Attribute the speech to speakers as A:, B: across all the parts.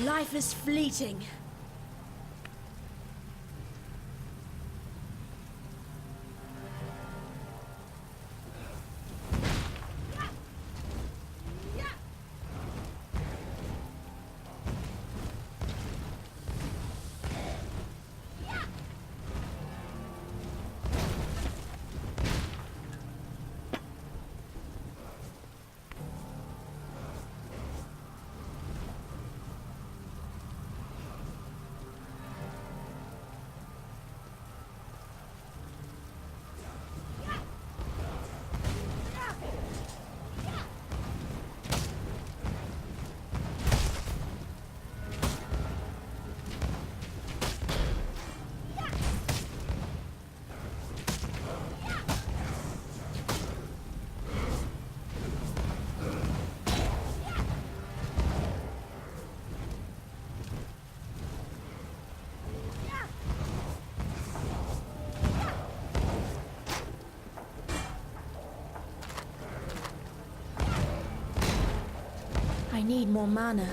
A: Life is fleeting. I need more mana.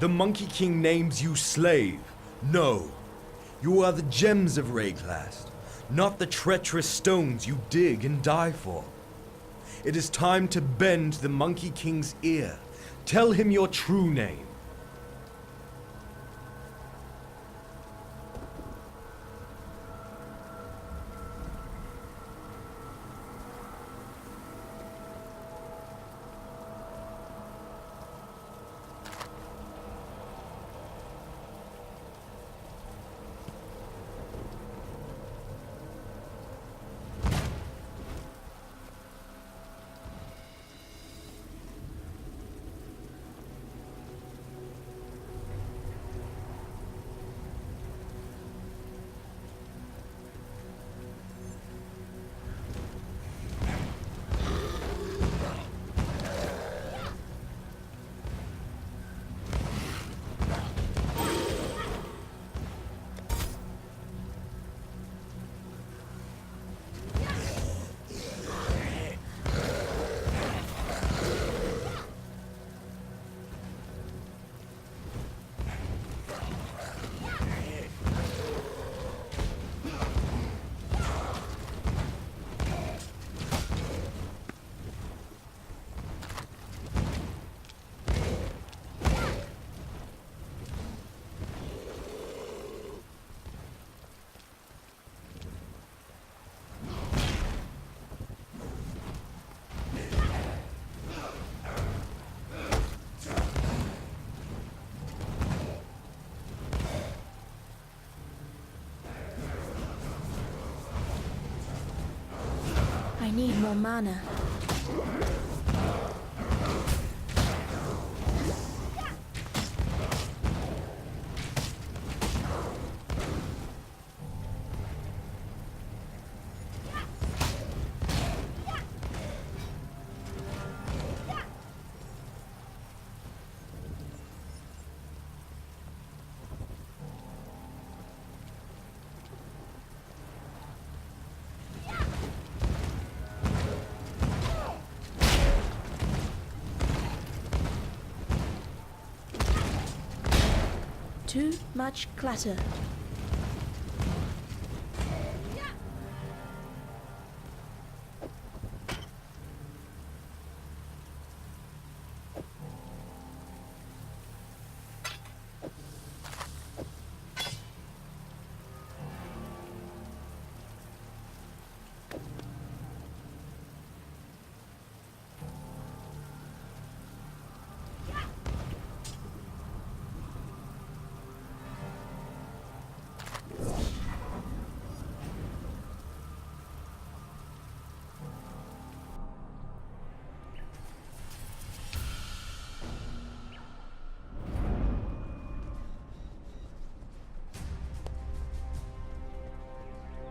B: The Monkey King names you slave. No. You are the gems of Rayclast, not the treacherous stones you dig and die for. It is time to bend the Monkey King's ear. Tell him your true name.
A: more mana. Too much clutter.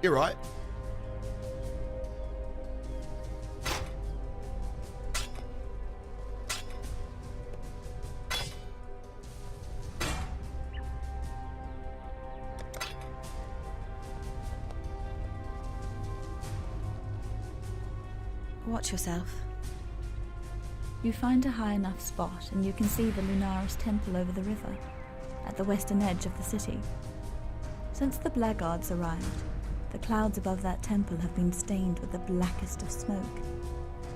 C: You're right.
D: Watch yourself. You find a high enough spot and you can see the Lunaris temple over the river, at the western edge of the city. Since the blackguards arrived, the clouds above that temple have been stained with the blackest of smoke.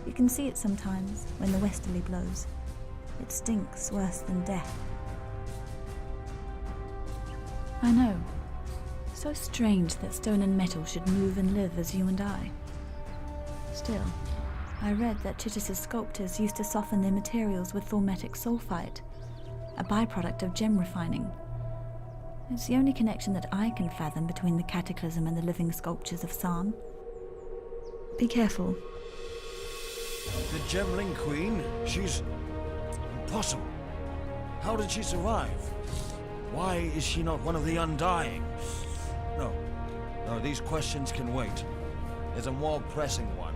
D: You can see it sometimes when the westerly blows. It stinks worse than death. I know. So strange that stone and metal should move and live as you and I. Still, I read that Chitis's sculptors used to soften their materials with thaumatic sulfite, a byproduct of gem refining. It's the only connection that I can fathom between the cataclysm and the living sculptures of San. Be careful.
E: The Gemling Queen? She's... impossible. How did she survive? Why is she not one of the Undying? No, these questions can wait. There's a more pressing one.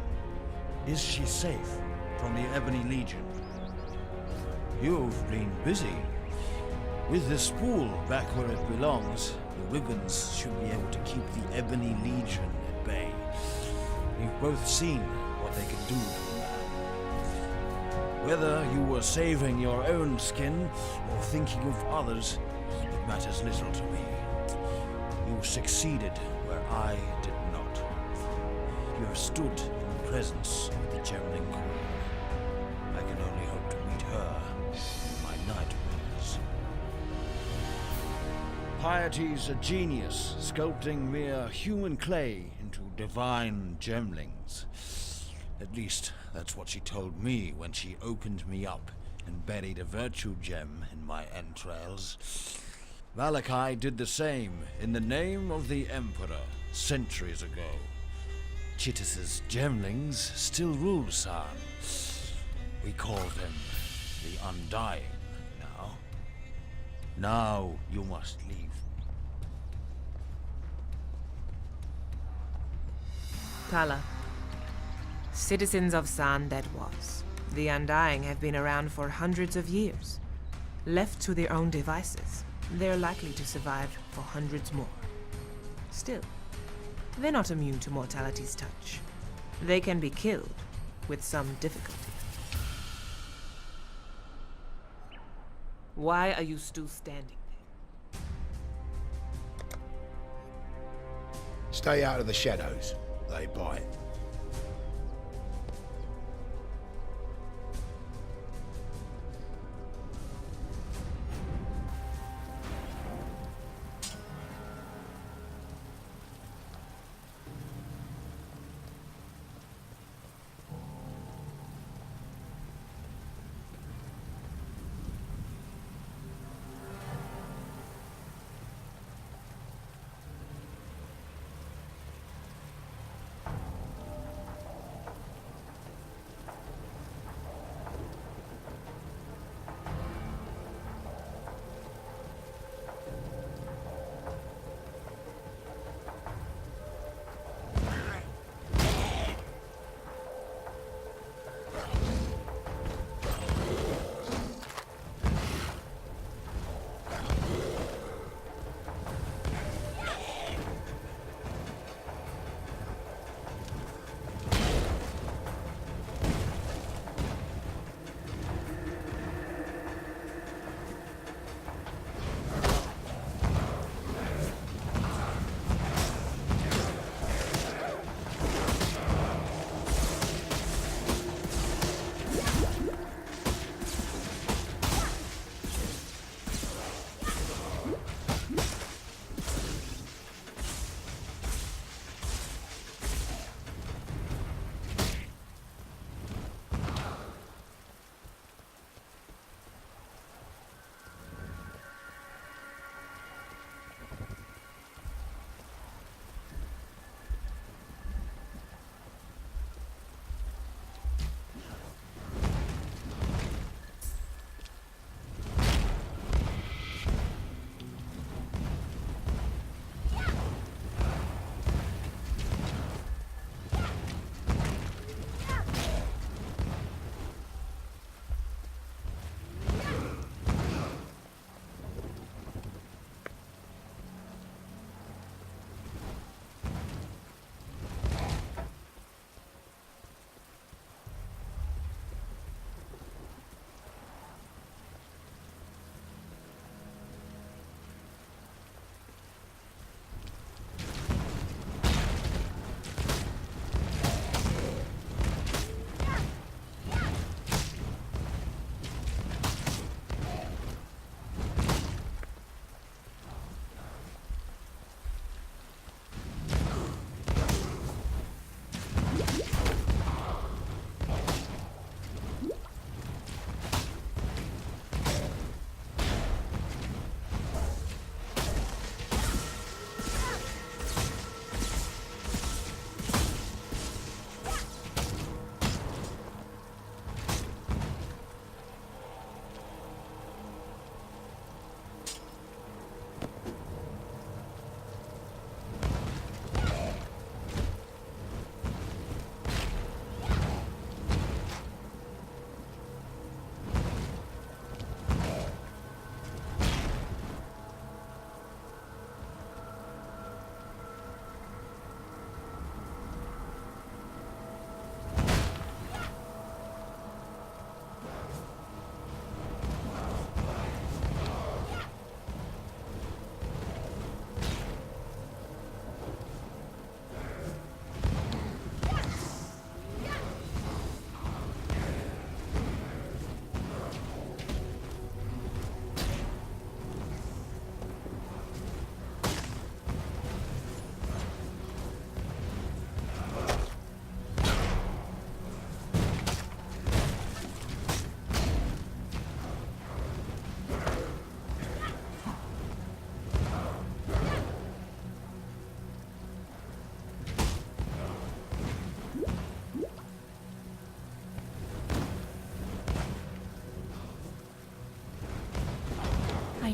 E: Is she safe from the Ebony Legion? You've been busy. With the spool back where it belongs, the Wiggins should be able to keep the Ebony Legion at bay. We've both seen what they can do to a man. Whether you were saving your own skin or thinking of others, it matters little to me. You succeeded where I did not. You have stood in the presence of the Gemling Queen. I can only hope to meet her in my nightmares. Piety's a genius, sculpting mere human clay into divine gemlings. At least, that's what she told me when she opened me up and buried a virtue gem in my entrails. Valakai did the same in the name of the Emperor centuries ago. Chitis's gemlings still rule San. We call them the Undying now. Now you must leave.
F: Kala. Citizens of San that was. The Undying have been around for hundreds of years. Left to their own devices, they're likely to survive for hundreds more. Still, they're not immune to mortality's touch. They can be killed with some difficulty. Why are you still standing there?
C: Stay out of the shadows. They bite.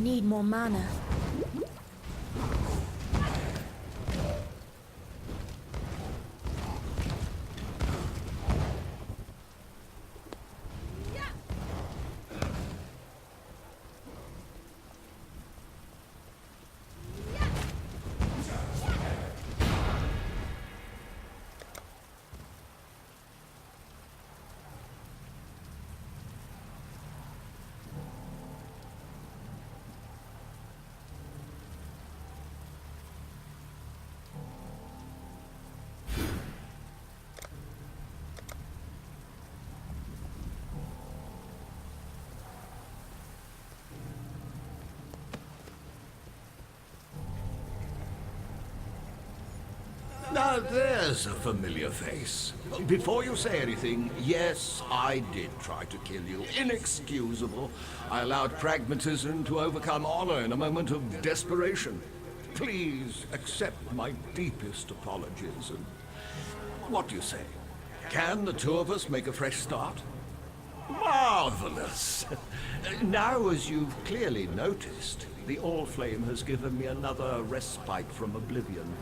A: need more mana.
G: Now there's a familiar face. Before you say anything, yes, I did try to kill you. Inexcusable. I allowed pragmatism to overcome honor in a moment of desperation. Please accept my deepest apologies. And what do you say? Can the two of us make a fresh start? Marvelous! Now, as you've clearly noticed, the All-Flame has given me another respite from oblivion.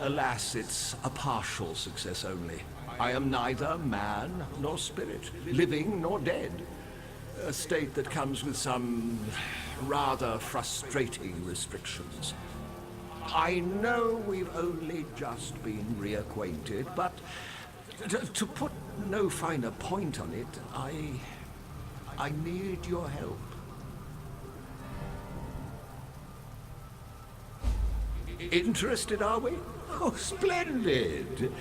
G: Alas, it's a partial success only. I am neither man nor spirit, living nor dead. A state that comes with some rather frustrating restrictions. I know we've only just been reacquainted, but to put no finer point on it, I need your help. Interested, are we? Oh, splendid!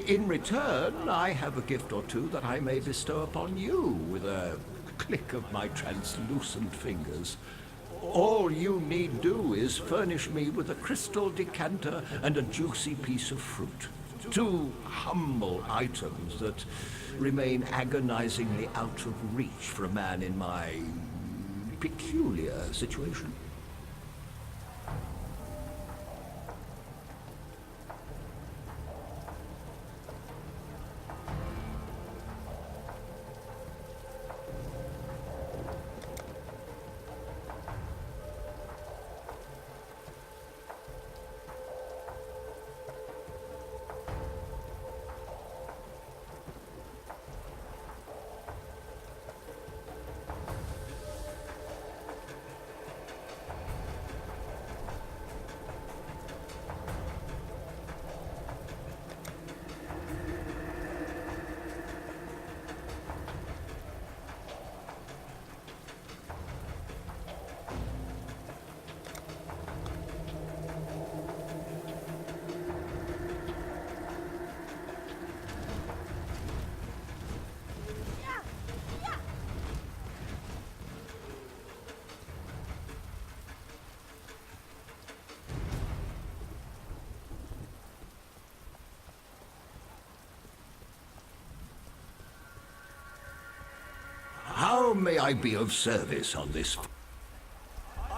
G: In return, I have a gift or two that I may bestow upon you with a click of my translucent fingers. All you need do is furnish me with a crystal decanter and a juicy piece of fruit. Two humble items that remain agonizingly out of reach for a man in my peculiar situation. How may I be of service on this?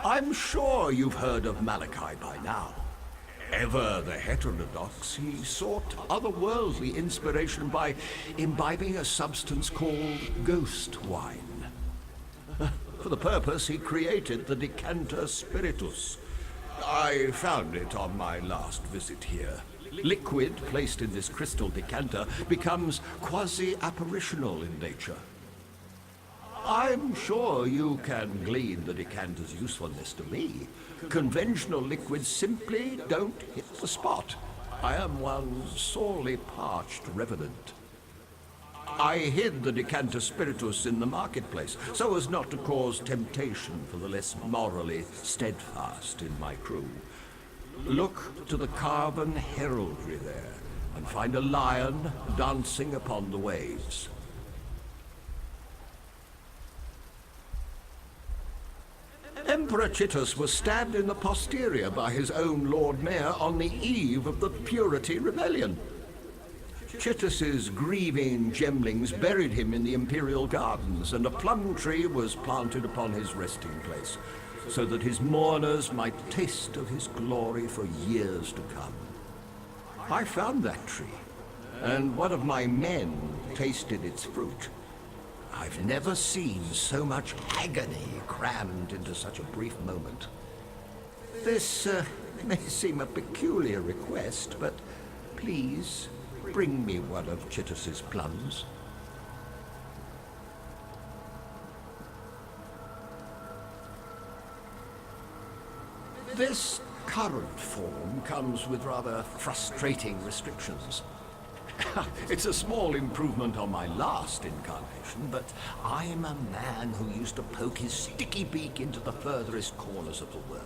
G: I'm sure you've heard of Malachi by now. Ever the heterodox, he sought otherworldly inspiration by imbibing a substance called ghost wine. For the purpose, he created the decanter spiritus. I found it on my last visit here. Liquid placed in this crystal decanter becomes quasi-apparitional in nature. I'm sure you can glean the decanter's usefulness to me. Conventional liquids simply don't hit the spot. I am one sorely parched revenant. I hid the decanter spiritus in the marketplace so as not to cause temptation for the less morally steadfast in my crew. Look to the carven heraldry there and find a lion dancing upon the waves. Emperor Chittus was stabbed in the posterior by his own Lord Mayor on the eve of the Purity Rebellion. Chittus's grieving gemlings buried him in the Imperial Gardens, and a plum tree was planted upon his resting place, so that his mourners might taste of his glory for years to come. I found that tree, and one of my men tasted its fruit. I've never seen so much agony crammed into such a brief moment. This may seem a peculiar request, but please bring me one of Chittus's plums. This current form comes with rather frustrating restrictions. It's a small improvement on my last incarnation, but I'm a man who used to poke his sticky beak into the furthest corners of the world.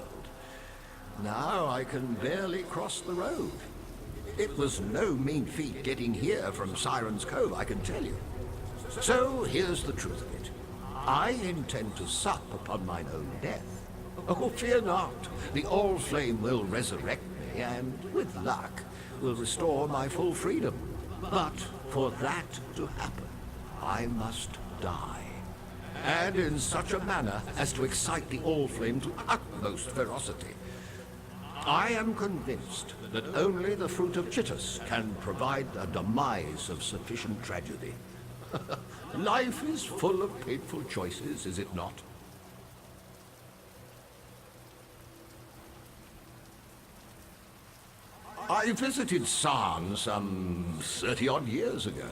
G: Now I can barely cross the road. It was no mean feat getting here from Siren's Cove, I can tell you. So here's the truth of it. I intend to sup upon mine own death. Oh, fear not. The All-Flame will resurrect me, and, with luck, will restore my full freedom. But for that to happen, I must die. And in such a manner as to excite the All-Flame to utmost ferocity. I am convinced that only the fruit of Chittus can provide a demise of sufficient tragedy. Life is full of painful choices, is it not? I visited Sarn some 30-odd years ago.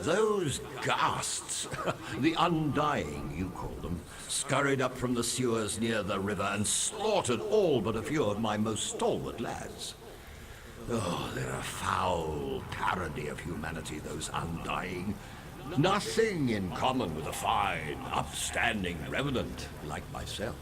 G: Those ghasts, the Undying, you call them, scurried up from the sewers near the river and slaughtered all but a few of my most stalwart lads. Oh, they're a foul parody of humanity, those Undying. Nothing in common with a fine, upstanding revenant like myself.